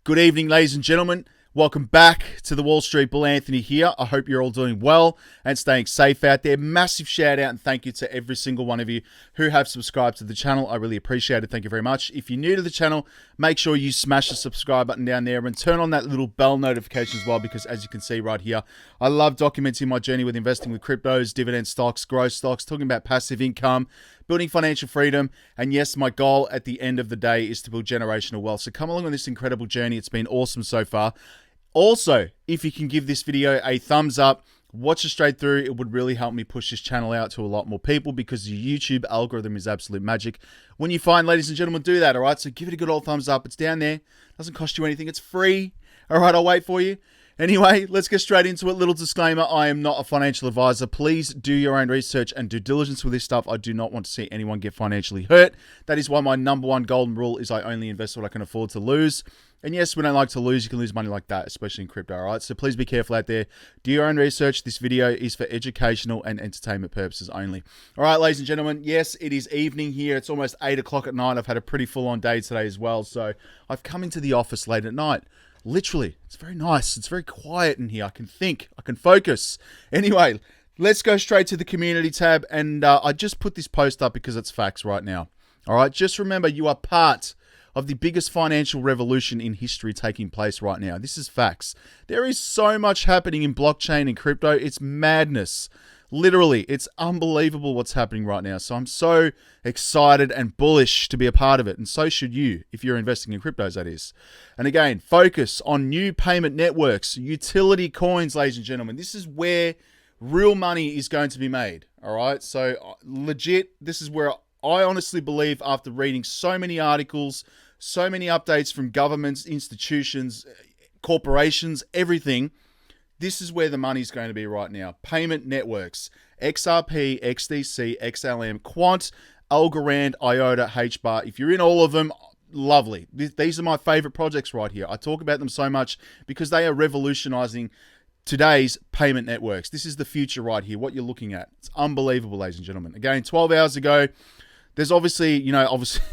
Good evening, ladies and gentlemen. Welcome back to the Wall Street Bull. Anthony here. I hope you're all doing well and staying safe out there. Massive shout out and thank you to every single one of you who have subscribed to the channel. I really appreciate it. Thank you very much. If you're new to the channel, make sure you smash the subscribe button down there and turn on that little bell notification as well, because as you can see right here, I love documenting my journey with investing with cryptos, dividend stocks, growth stocks, talking about passive income, building financial freedom, and yes, my goal at the end of the day is to build generational wealth. So come along on this incredible journey. It's been awesome so far. Also, if you can give this video a thumbs up, watch it straight through, it would really help me push this channel out to a lot more people, because the YouTube algorithm is absolute magic. When you find, ladies and gentlemen, do that, all right? So give it a good old thumbs up. It's down there. Doesn't cost you anything. It's free. All right, I'll wait for you. Anyway, let's get straight into it. Little disclaimer, I am not a financial advisor. Please do your own research and due diligence with this stuff. I do not want to see anyone get financially hurt. That is why my number one golden rule is I only invest what I can afford to lose. And yes, we don't like to lose. You can lose money like that, especially in crypto, all right? So please be careful out there. Do your own research. This video is for educational and entertainment purposes only. All right, ladies and gentlemen, yes, it is evening here. It's almost 8 o'clock at night. I've had a pretty full-on day today as well. So I've come into the office late at night. Literally, it's very nice. It's very quiet in here. I can think. I can focus. Anyway, let's go straight to the community tab. And I just put this post up because it's facts right now. All right, just remember you are part of the biggest financial revolution in history taking place right now. This is facts. There is so much happening in blockchain and crypto. It's madness. Literally, it's unbelievable what's happening right now. So I'm so excited and bullish to be a part of it. And so should you if you're investing in cryptos, that is. And again, focus on new payment networks, utility coins, ladies and gentlemen. This is where real money is going to be made. All right. So legit, this is where I honestly believe, after reading so many articles, so many updates from governments, institutions, corporations, everything, this is where the money's going to be right now. Payment networks, XRP, XDC, XLM, Quant, Algo, Iota, Hbar. If you're in all of them, lovely. These are my favorite projects right here. I talk about them so much because they are revolutionizing today's payment networks. This is the future right here, what you're looking at. It's unbelievable, ladies and gentlemen. Again, 12 hours ago, there's obviously,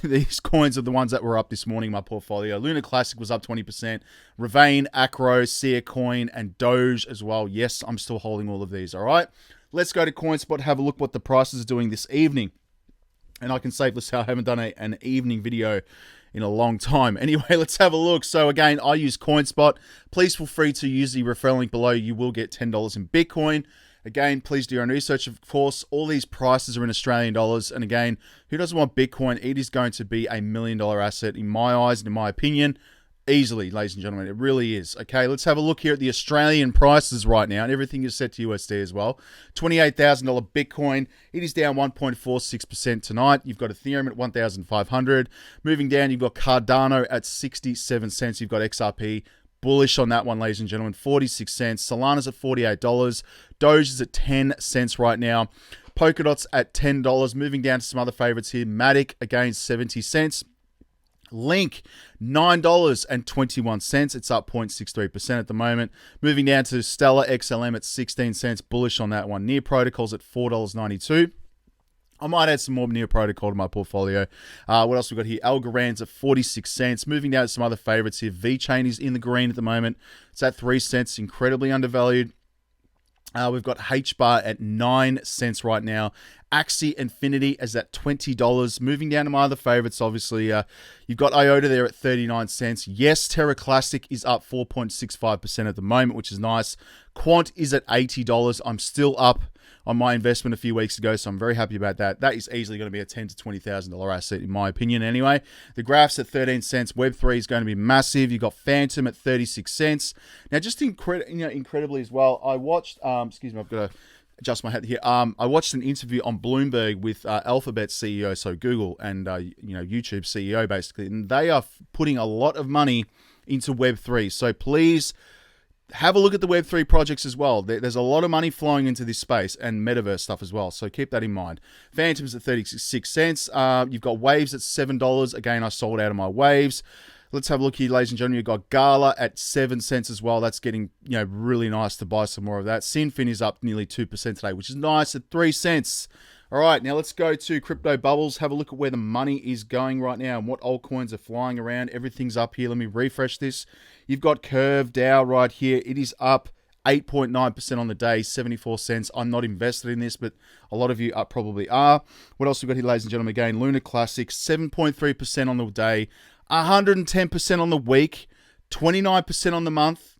these coins are the ones that were up this morning in my portfolio. Luna Classic was up 20%. Ravane, Acro, Sia Coin, and Doge as well. Yes, I'm still holding all of these, all right? Let's go to Coinspot, have a look what the prices are doing this evening. And I can safely say I haven't done an evening video in a long time. Anyway, let's have a look. So again, I use Coinspot. Please feel free to use the referral link below. You will get $10 in Bitcoin. Again, please do your own research. Of course, all these prices are in Australian dollars. And again, who doesn't want Bitcoin? It is going to be $1 million asset in my eyes and in my opinion. Easily, ladies and gentlemen. It really is. Okay, let's have a look here at the Australian prices right now. And everything is set to USD as well. $28,000 Bitcoin. It is down 1.46% tonight. You've got Ethereum at 1,500. Moving down, you've got Cardano at 67 cents. You've got XRP. Bullish on that one, ladies and gentlemen. 46 cents. Solana's at $48. Doge is at 10 cents right now. Polkadot's at $10. Moving down to some other favorites here. Matic, again, 70 cents. Link, $9.21. It's up 0.63% at the moment. Moving down to Stellar XLM at 16 cents. Bullish on that one. Near Protocol's at $4.92. I might add some more Near Protocol to my portfolio. What else we got here? Algorand's at 46 cents. Moving down to some other favorites here. VeChain is in the green at the moment. It's at 3 cents. Incredibly undervalued. We've got Hbar at 9 cents right now. Axie Infinity is at $20. Moving down to my other favorites, obviously, you've got Iota there at 39 cents. Yes, Terra Classic is up 4.65% at the moment, which is nice. Quant is at $80. I'm still up on my investment a few weeks ago, so I'm very happy about that. That is easily going to be a $10,000 to $20,000 asset, in my opinion, anyway. The graph's at 13 cents. Web3 is going to be massive. You've got Phantom at 36 cents. Now, just incredibly as well, I watched, excuse me, I've got to adjust my hat here. I watched an interview on Bloomberg with Alphabet CEO, so Google, and YouTube CEO, basically, and they are putting a lot of money into Web3. So please have a look at the Web3 projects as well. There's a lot of money flowing into this space and metaverse stuff as well. So keep that in mind. Phantom's at 36 cents. You've got Waves at $7. Again, I sold out of my Waves. Let's have a look here, ladies and gentlemen. You've got Gala at 7 cents as well. That's getting, really nice to buy some more of that. Sinfin is up nearly 2% today, which is nice at 3 cents. All right, now let's go to crypto bubbles. Have a look at where the money is going right now and what altcoins are flying around. Everything's up here. Let me refresh this. You've got Curve DAO right here. It is up 8.9% on the day, 74 cents. I'm not invested in this, but a lot of you probably are. What else we got here, ladies and gentlemen? Again, Lunar Classic, 7.3% on the day, 110% on the week, 29% on the month.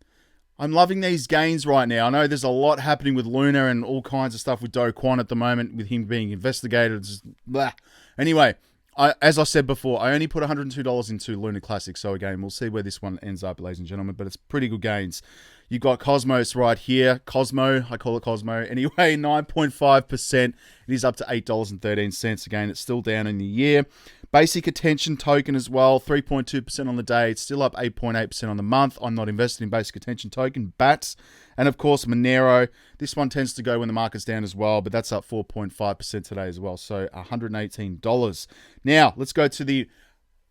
I'm loving these gains right now. I know there's a lot happening with Luna and all kinds of stuff with Do Kwon at the moment, with him being investigated. It's just blah. Anyway, as I said before, I only put $102 into Luna Classic. So again, we'll see where this one ends up, ladies and gentlemen. But it's pretty good gains. You've got Cosmos right here. Cosmo, I call it Cosmo. Anyway, 9.5%. It is up to $8.13. Again, it's still down in the year. Basic Attention Token as well, 3.2% on the day. It's still up 8.8% on the month. I'm not invested in Basic Attention Token. BATS. And of course, Monero. This one tends to go when the market's down as well, but that's up 4.5% today as well. So $118. Now, let's go to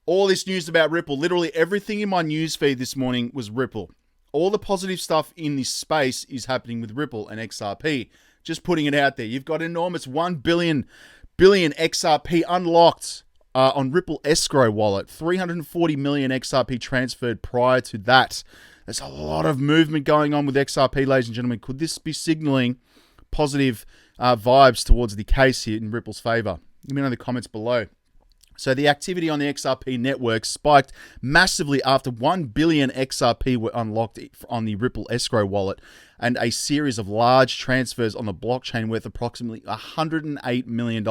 all this news about Ripple. Literally everything in my news feed this morning was Ripple. All the positive stuff in this space is happening with Ripple and XRP. Just putting it out there. You've got enormous 1 billion XRP unlocked on Ripple Escrow Wallet. 340 million XRP transferred prior to that. There's a lot of movement going on with XRP, ladies and gentlemen. Could this be signaling positive vibes towards the case here in Ripple's favor? Let me know in the comments below. So the activity on the XRP network spiked massively after 1 billion XRP were unlocked on the Ripple Escrow Wallet and a series of large transfers on the blockchain worth approximately $108 million.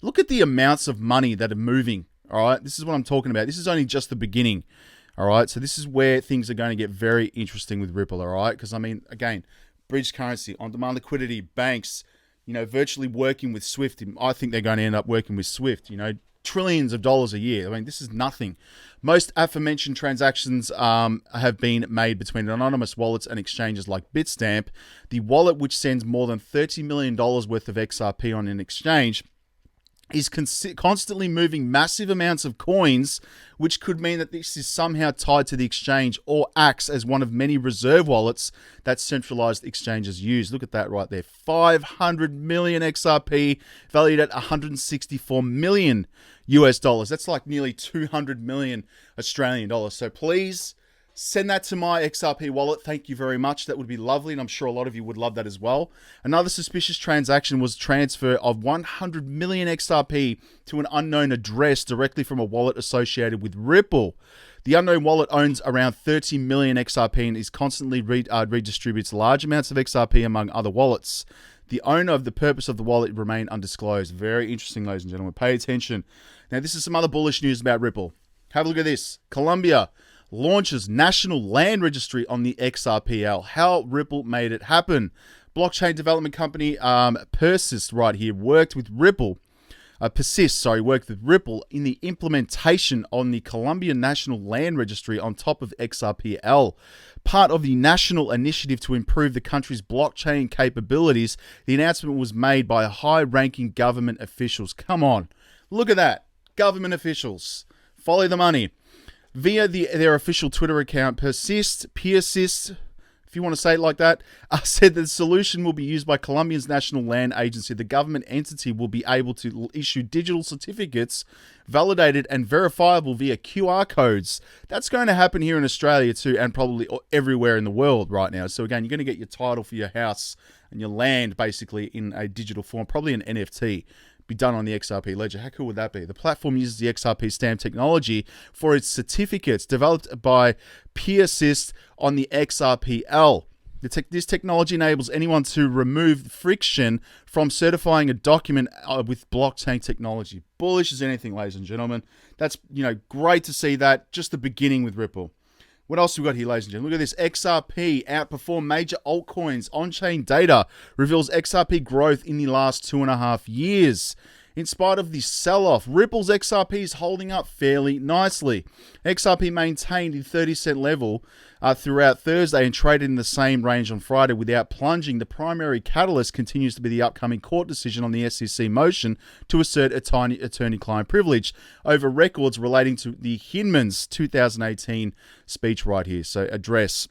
Look at the amounts of money that are moving, all right? This is what I'm talking about. This is only just the beginning, all right? So this is where things are going to get very interesting with Ripple, all right? Because, I mean, again, bridge currency, on-demand liquidity, banks, virtually working with Swift. I think they're going to end up working with Swift, trillions of dollars a year. I mean, this is nothing. Most aforementioned transactions have been made between anonymous wallets and exchanges like Bitstamp. The wallet, which sends more than $30 million worth of XRP on an exchange, is constantly moving massive amounts of coins, which could mean that this is somehow tied to the exchange or acts as one of many reserve wallets that centralized exchanges use. Look at that right there. 500 million XRP valued at 164 million US dollars. That's like nearly 200 million Australian dollars. So please send that to my XRP wallet. Thank you very much. That would be lovely, and I'm sure a lot of you would love that as well. Another suspicious transaction was transfer of 100 million XRP to an unknown address directly from a wallet associated with Ripple. The unknown wallet owns around 30 million XRP and is constantly redistributes large amounts of XRP among other wallets. The owner of the purpose of the wallet remain undisclosed. Very interesting, ladies and gentlemen. Pay attention. Now, this is some other bullish news about Ripple. Have a look at this. Colombia launches national land registry on the XRPL. How Ripple made it happen. Blockchain development company Persist right here worked with Ripple in the implementation on the Colombian National Land Registry on top of XRPL. Part of the national initiative to improve the country's blockchain capabilities, the announcement was made by high-ranking government officials. Come on, look at that. Government officials. Follow the money. Via their official Twitter account, Persist, if you want to say it like that, said that the solution will be used by Colombia's National Land Agency. The government entity will be able to issue digital certificates validated and verifiable via QR codes. That's going to happen here in Australia too, and probably everywhere in the world right now. So again, you're going to get your title for your house and your land basically in a digital form, probably an NFT. Be done on the XRP ledger. How cool would that be? The platform uses the XRP stamp technology for its certificates developed by Persist on the XRPL. This technology enables anyone to remove friction from certifying a document with blockchain technology. Bullish as anything, ladies and gentlemen. That's great to see that. Just the beginning with Ripple. What else we got here, ladies and gentlemen? Look at this. XRP outperformed major altcoins. On-chain data reveals XRP growth in the last 2.5 years. In spite of the sell-off, Ripple's XRP is holding up fairly nicely. XRP maintained the 30-cent level throughout Thursday and traded in the same range on Friday without plunging. The primary catalyst continues to be the upcoming court decision on the SEC motion to assert attorney-client privilege over records relating to the Hinman's 2018 speech right here. So address.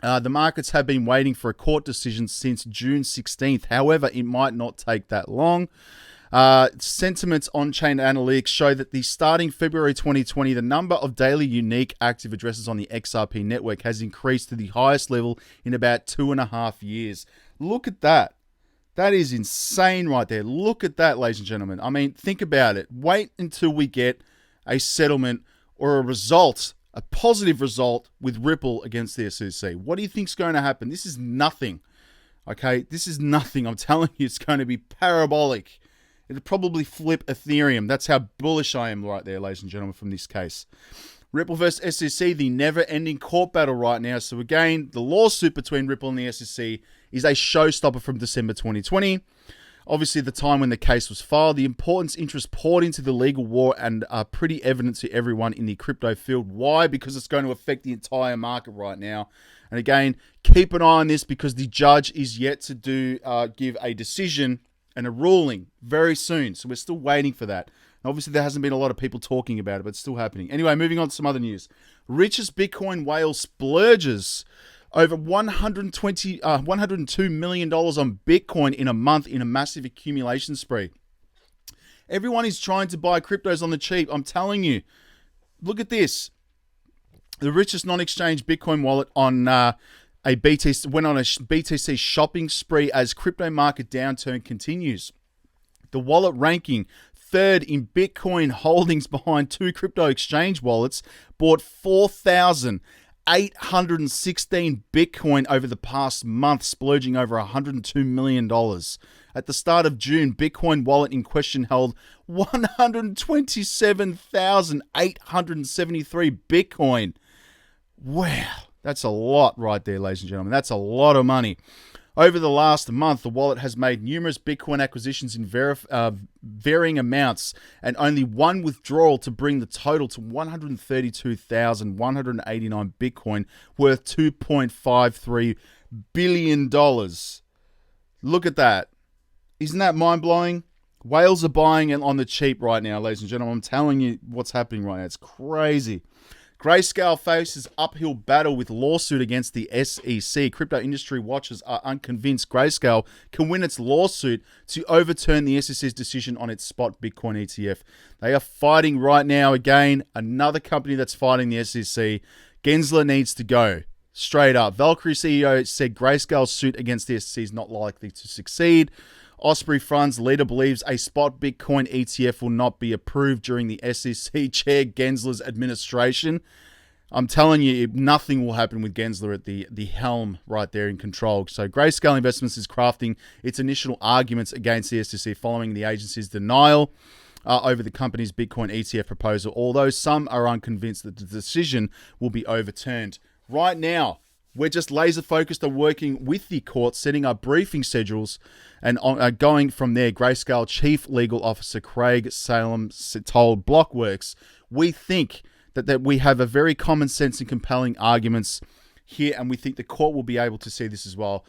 The markets have been waiting for a court decision since June 16th. However, it might not take that long. Sentiments on-chain analytics show that starting February 2020, the number of daily unique active addresses on the XRP network has increased to the highest level in about 2.5 years. Look at that. That is insane right there. Look at that, ladies and gentlemen. I mean, think about it. Wait until we get a settlement or a result, a positive result with Ripple against the SEC. What do you think is going to happen? This is nothing. Okay, this is nothing. I'm telling you, it's going to be parabolic. It'll probably flip Ethereum. That's how bullish I am right there, ladies and gentlemen, from this case. Ripple versus SEC, the never-ending court battle right now. So again, the lawsuit between Ripple and the SEC is a showstopper from December 2020. Obviously, the time when the case was filed, the importance interest poured into the legal war and are pretty evident to everyone in the crypto field. Why? Because it's going to affect the entire market right now. And again, keep an eye on this because the judge is yet to give a decision and a ruling very soon. So we're still waiting for that. And obviously, there hasn't been a lot of people talking about it, but it's still happening. Anyway, moving on to some other news. Richest Bitcoin whale splurges over $102 million on Bitcoin in a month in a massive accumulation spree. Everyone is trying to buy cryptos on the cheap. I'm telling you. Look at this. The richest non-exchange Bitcoin wallet on went on a BTC shopping spree as crypto market downturn continues. The wallet ranking third in Bitcoin holdings behind two crypto exchange wallets bought 4,816 Bitcoin over the past month, splurging over $102 million. At the start of June, Bitcoin wallet in question held 127,873 Bitcoin. Wow, that's a lot right there, ladies and gentlemen. That's a lot of money. Over the last month, the wallet has made numerous Bitcoin acquisitions in varying amounts and only one withdrawal to bring the total to 132,189 Bitcoin worth $2.53 billion. Look at that. Isn't that mind-blowing? Whales are buying it on the cheap right now, ladies and gentlemen. I'm telling you what's happening right now. It's crazy. Grayscale faces uphill battle with lawsuit against the SEC. Crypto industry watchers are unconvinced Grayscale can win its lawsuit to overturn the SEC's decision on its spot Bitcoin ETF. They are fighting right now again. Another company that's fighting the SEC. Gensler needs to go. Straight up. Valkyrie CEO said Grayscale's suit against the SEC is not likely to succeed. Osprey Funds leader believes a spot Bitcoin ETF will not be approved during the SEC Chair Gensler's administration. I'm telling you, nothing will happen with Gensler at the helm right there in control. So Grayscale Investments is crafting its initial arguments against the SEC following the agency's denial over the company's Bitcoin ETF proposal, although some are unconvinced that the decision will be overturned. Right now, we're just laser focused on working with the court, setting up briefing schedules, and going from there. Grayscale Chief Legal Officer Craig Salem told Blockworks, "We think that we have a very common sense and compelling arguments here, and we think the court will be able to see this as well."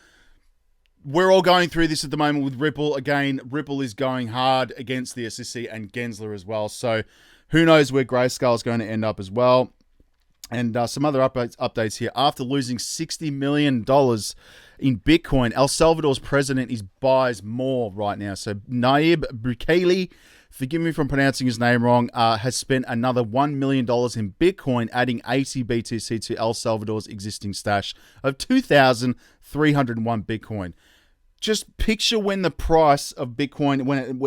We're all going through this at the moment with Ripple. Again, Ripple is going hard against the SEC and Gensler as well. So who knows where Grayscale is going to end up as well. And some other updates here. After losing $60 million in Bitcoin, El Salvador's president buys more right now. So Nayib Bukele, forgive me for pronouncing his name wrong, has spent another $1 million in Bitcoin, adding 80 BTC to El Salvador's existing stash of 2,301 Bitcoin. Just picture when the price of Bitcoin, when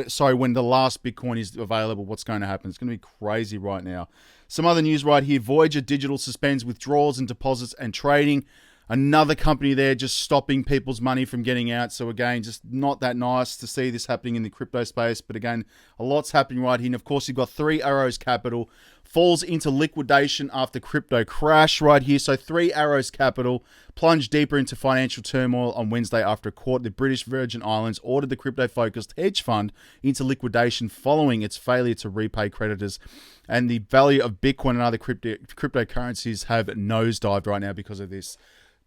the last Bitcoin is available, what's going to happen. It's going to be crazy right now. Some other news right here. Voyager Digital suspends withdrawals and deposits and trading. Another company there just stopping people's money from getting out. So again, just not that nice to see this happening in the crypto space. But again, a lot's happening right here. And of course, you've got Three Arrows Capital falls into liquidation after crypto crash right here. So Three Arrows Capital plunged deeper into financial turmoil on Wednesday after a court in the British Virgin Islands ordered the crypto-focused hedge fund into liquidation following its failure to repay creditors. And the value of Bitcoin and other cryptocurrencies have nosedived right now because of this.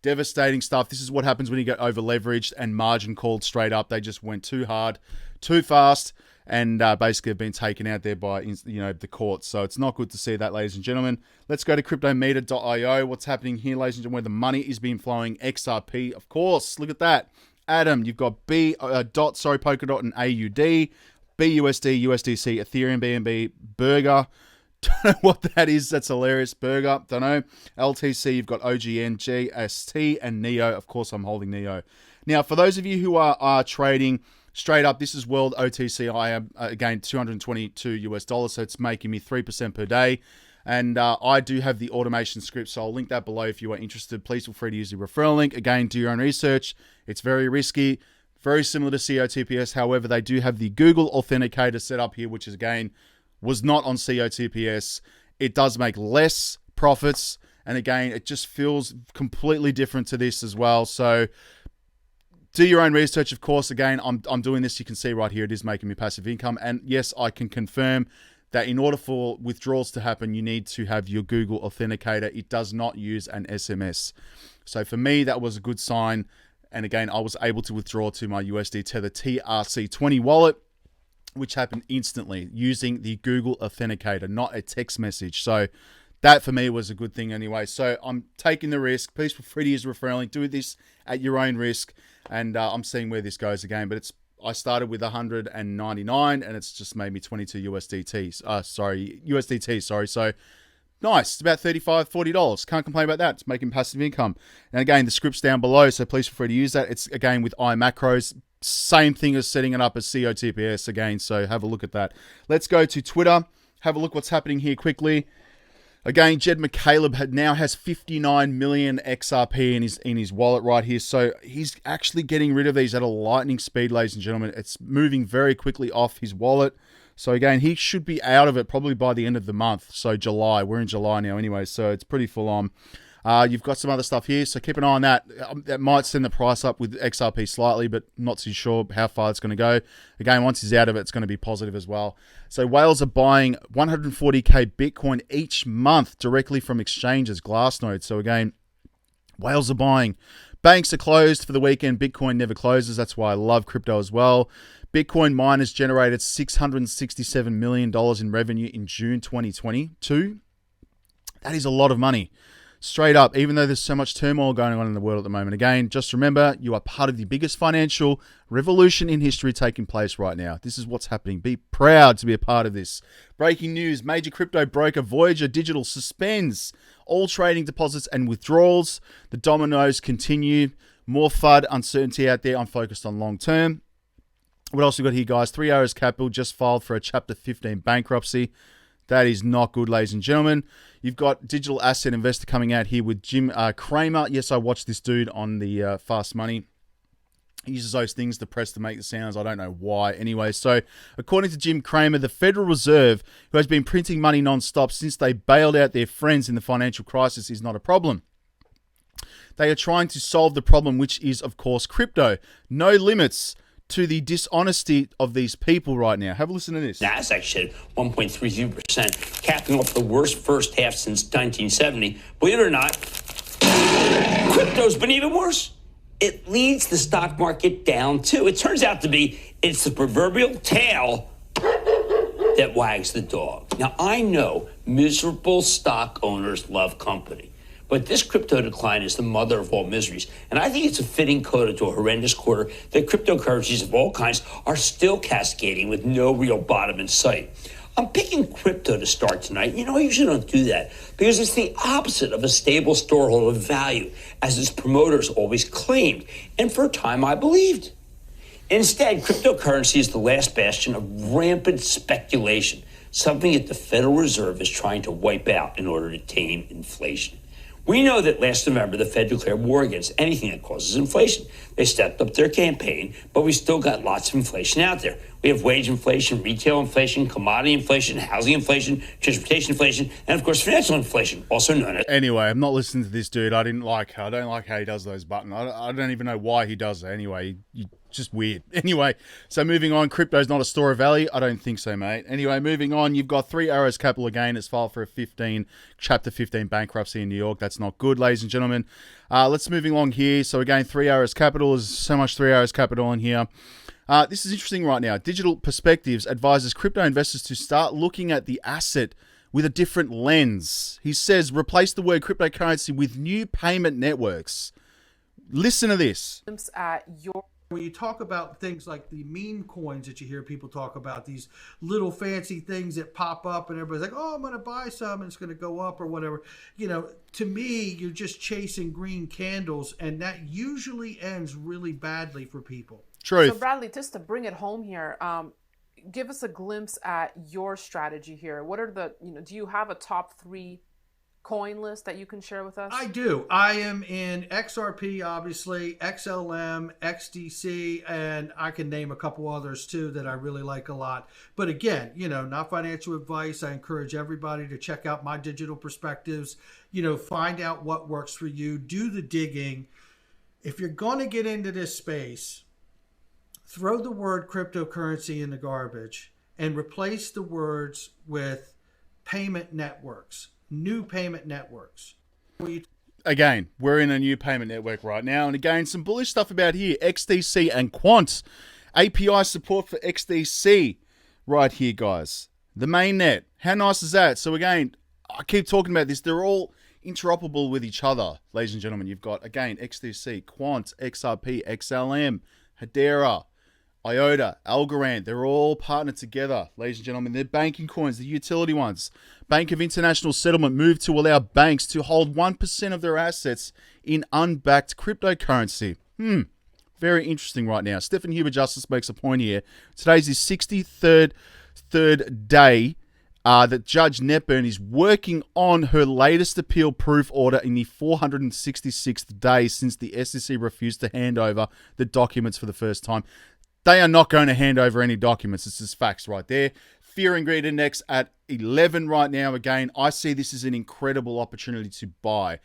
Devastating stuff. This is what happens when you get over leveraged and margin called straight up. They just went too hard, too fast. and basically have been taken out there by the courts. So it's not good to see that, ladies and gentlemen. Let's go to cryptometer.io. What's happening here, ladies and gentlemen, where the money is being flowing? XRP, of course. Look at that. Adam, you've got Polkadot and AUD, BUSD, USDC, Ethereum, BNB, Burger. Don't know what that is. That's hilarious. Burger. Don't know. LTC, you've got OGN, GST, and NEO. Of course, I'm holding NEO. Now, for those of you who are trading straight up, this is World OTC. I am, again, $222, so it's making me 3% per day. And I do have the automation script, so I'll link that below if you are interested. Please feel free to use the referral link. Again, do your own research. It's very risky, very similar to COTPS. However, they do have the Google Authenticator set up here, which is, again, was not on COTPS. It does make less profits. And again, it just feels completely different to this as well. So do your own research, of course. Again, I'm doing this. You can see right here, it is making me passive income. And yes, I can confirm that in order for withdrawals to happen, you need to have your Google Authenticator. It does not use an SMS. So for me, that was a good sign. And again, I was able to withdraw to my USD Tether TRC20 wallet, which happened instantly using the Google Authenticator, not a text message. So that for me was a good thing anyway. So I'm taking the risk. Please feel free to use referral link. Do this at your own risk. And I'm seeing where this goes again. But I started with 199 and it's just made me 22 USDT. So nice. It's about $35, $40. Can't complain about that. It's making passive income. And again, the script's down below, so please feel free to use that. It's again with iMacros. Same thing as setting it up as COTPS again. So have a look at that. Let's go to Twitter. Have a look what's happening here quickly. Again, Jed McCaleb now has 59 million XRP in his wallet right here. So he's actually getting rid of these at a lightning speed, ladies and gentlemen. It's moving very quickly off his wallet. So again, he should be out of it probably by the end of the month. So July. We're in July now anyway, so it's pretty full on. You've got some other stuff here, so keep an eye on that. That might send the price up with XRP slightly, but not too sure how far it's going to go. Again, once he's out of it, it's going to be positive as well. So whales are buying 140k Bitcoin each month directly from exchanges, Glassnode. So again, whales are buying. Banks are closed for the weekend. Bitcoin never closes. That's why I love crypto as well. Bitcoin miners generated $667 million in revenue in June 2022. That is a lot of money. Straight up, even though there's so much turmoil going on in the world at the moment. Again, just remember, you are part of the biggest financial revolution in history taking place right now. This is what's happening. Be proud to be a part of this. Breaking news, major crypto broker Voyager Digital suspends all trading deposits and withdrawals. The dominoes continue. More FUD, uncertainty out there. I'm focused on long term. What else we got here, guys? 3 Arrows Capital just filed for a Chapter 15 bankruptcy. That is not good, ladies and gentlemen. You've got digital asset investor coming out here with Jim Cramer. Yes, I watched this dude on the Fast Money. He uses those things to press to make the sounds. I don't know why. Anyway, so according to Jim Cramer, the Federal Reserve, who has been printing money non-stop since they bailed out their friends in the financial crisis, is not a problem. They are trying to solve the problem, which is, of course, crypto. No limits to the dishonesty of these people right now. Have a listen to this. NASDAQ shed 1.32%, capping off the worst first half since 1970. Believe it or not, crypto's been even worse. It leads the stock market down, too. It turns out to be, it's the proverbial tail that wags the dog. Now, I know miserable stock owners love company. But this crypto decline is the mother of all miseries. And I think it's a fitting coda to a horrendous quarter that cryptocurrencies of all kinds are still cascading with no real bottom in sight. I'm picking crypto to start tonight. You know, I usually don't do that because it's the opposite of a stable storehold of value, as its promoters always claimed. And for a time, I believed. Instead, cryptocurrency is the last bastion of rampant speculation, something that the Federal Reserve is trying to wipe out in order to tame inflation. We know that last November, the Fed declared war against anything that causes inflation. They stepped up their campaign, but we still got lots of inflation out there. We have wage inflation, retail inflation, commodity inflation, housing inflation, transportation inflation, and of course, financial inflation, also known as... Anyway, I'm not listening to this dude. I don't like how he does those buttons. I don't even know why he does it. Anyway, just weird. Anyway, so moving on, crypto's not a store of value. I don't think so, mate. Anyway, moving on, you've got 3 Arrows Capital again. It's filed for a Chapter 15 bankruptcy in New York. That's not good, ladies and gentlemen. Let's moving along here. So again, 3 Arrows Capital. There's so much 3 Arrows Capital in here. This is interesting right now. Digital Perspectives advises crypto investors to start looking at the asset with a different lens. He says, replace the word cryptocurrency with new payment networks. Listen to this. When you talk about things like the meme coins that you hear people talk about, these little fancy things that pop up and everybody's like, oh, I'm going to buy some and it's going to go up or whatever. You know, to me, you're just chasing green candles, and that usually ends really badly for people. Truth. So Bradley, just to bring it home here, give us a glimpse at your strategy here. What are the, do you have a top 3 coin list that you can share with us? I do. I am in XRP, obviously, XLM, XDC, and I can name a couple others too that I really like a lot. But again, not financial advice. I encourage everybody to check out my digital perspectives, find out what works for you, do the digging. If you're going to get into this space, throw the word cryptocurrency in the garbage and replace the words with payment networks. New payment networks. Again, we're in a new payment network right now. And again, some bullish stuff about here. XDC and Quant. API support for XDC right here, guys. The mainnet. How nice is that? So again, I keep talking about this. They're all interoperable with each other, ladies and gentlemen. You've got, again, XDC, Quant, XRP, XLM, Hbar, Iota, Algo, they're all partnered together, ladies and gentlemen. They're banking coins, the utility ones. Bank of International Settlement moved to allow banks to hold 1% of their assets in unbacked cryptocurrency. Very interesting right now. Stephen Huber Justice makes a point here. Today's his 63rd day that Judge Netburn is working on her latest appeal proof order in the 466th day since the SEC refused to hand over the documents for the first time. They are not going to hand over any documents. This is facts right there. Fear and Greed Index at 11 right now. Again, I see this as an incredible opportunity to buy.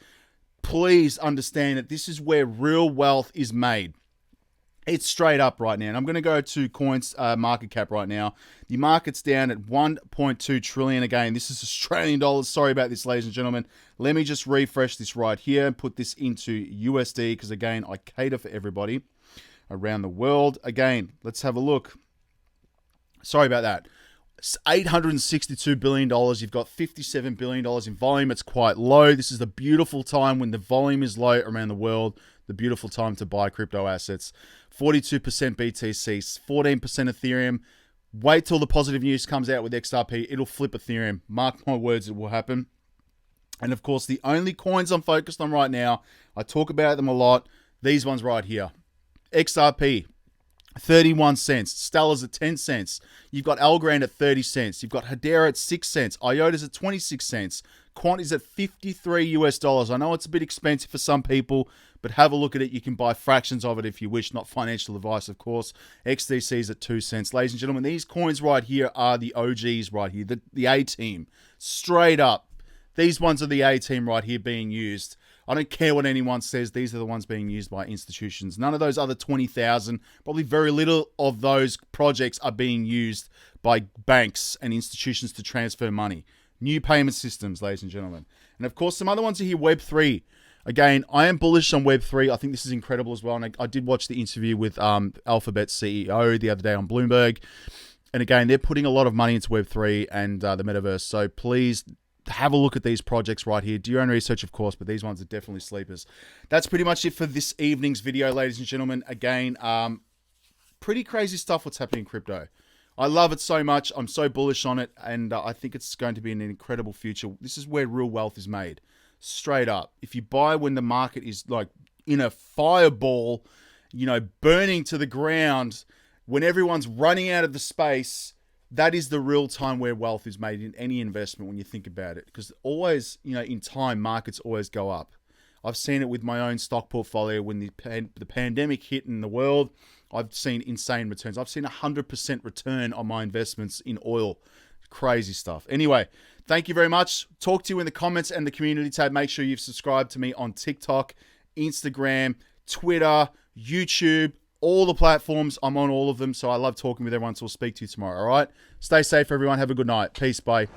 Please understand that this is where real wealth is made. It's straight up right now. And I'm going to go to Coins market cap right now. The market's down at 1.2 trillion. Again, this is Australian dollars. Sorry about this, ladies and gentlemen. Let me just refresh this right here and put this into USD because, again, I cater for everybody around the world. Again, let's have a look. Sorry about that. It's $862 billion. You've got $57 billion in volume. It's quite low. This is the beautiful time when the volume is low around the world. The beautiful time to buy crypto assets. 42% BTC, 14% Ethereum. Wait till the positive news comes out with XRP. It'll flip Ethereum. Mark my words, it will happen. And of course, the only coins I'm focused on right now, I talk about them a lot. These ones right here. XRP, 31 cents. Stella's at 10 cents. You've got Algo at 30 cents. You've got Hbar at 6 cents. Iota's at 26 cents. Quant is at $53. I know it's a bit expensive for some people, but have a look at it. You can buy fractions of it if you wish, not financial advice, of course. XDC is at 2 cents. Ladies and gentlemen, these coins right here are the OGs right here, the A-team. Straight up. These ones are the A-team right here being used. I don't care what anyone says. These are the ones being used by institutions. None of those other 20,000, probably very little of those projects are being used by banks and institutions to transfer money. New payment systems, ladies and gentlemen. And of course, some other ones are here. Web3. Again, I am bullish on Web3. I think this is incredible as well. And I did watch the interview with Alphabet CEO the other day on Bloomberg. And again, they're putting a lot of money into Web3 and the metaverse. So please have a look at these projects right here. Do your own research, of course, but these ones are definitely sleepers. That's pretty much it for this evening's video, ladies and gentlemen. Again, pretty crazy stuff what's happening in crypto. I love it so much. I'm so bullish on it, and I think it's going to be an incredible future. This is where real wealth is made. Straight up. If you buy when the market is like in a fireball, burning to the ground, when everyone's running out of the space, that is the real time where wealth is made in any investment when you think about it. Because always, in time, markets always go up. I've seen it with my own stock portfolio when the pandemic hit in the world. I've seen insane returns. I've seen 100% return on my investments in oil. Crazy stuff. Anyway, thank you very much. Talk to you in the comments and the community tab. Make sure you've subscribed to me on TikTok, Instagram, Twitter, YouTube, all the platforms. I'm on all of them, so I love talking with everyone, so we'll speak to you tomorrow, all right? Stay safe, everyone. Have a good night. Peace. Bye.